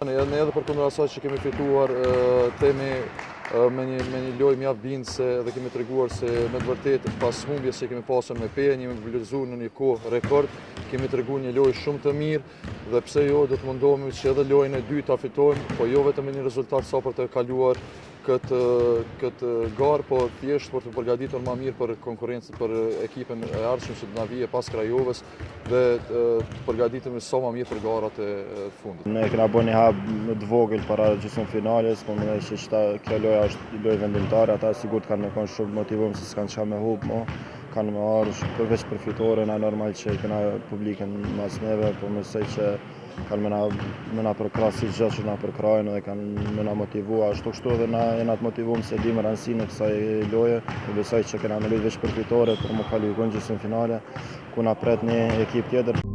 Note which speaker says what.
Speaker 1: Edhe për kundër asaj që kemi fituar, themi me një lojë mjaft bindëse dhe kemi treguar se me të vërtetë pas humbjes që kemi pasur me Penjë, jemi vlerësuar në një kohë rekord, kemi treguar një lojë shumë të mirë dhe pse jo do të mundohemi që edhe lojën e dytë ta fitojmë, po jo vetëm me një rezultat sa për të kaluar këtë garë, po thjesht për të përgatitur më mirë për konkurrencën për ekipën e ardhshme që do na vijë pas Krajovës dhe të përgatitemi sa më mirë për garat e fundit.
Speaker 2: Ne kena bërë një hap më të vogël para gjysmëfinales, po mendoj se kjo lojë është lojë vendimtare, ata sigurt kanë me qenë shumë motivuar se s'kan çfarë me hub, kanë me ardhur përveç për fitore, na normal që kena publikën mas neve, po mësoj që kanë me na përkrah si gjë që na përkrahin dhe kanë me na motivua ashtu kështu dhe na jena të motivuar se dimë rëndësinë e kësaj loje. Besoj që kena me luajtur veç për fitore për më kaluar në gjysmëfinale ku na pret një ekip tjetër.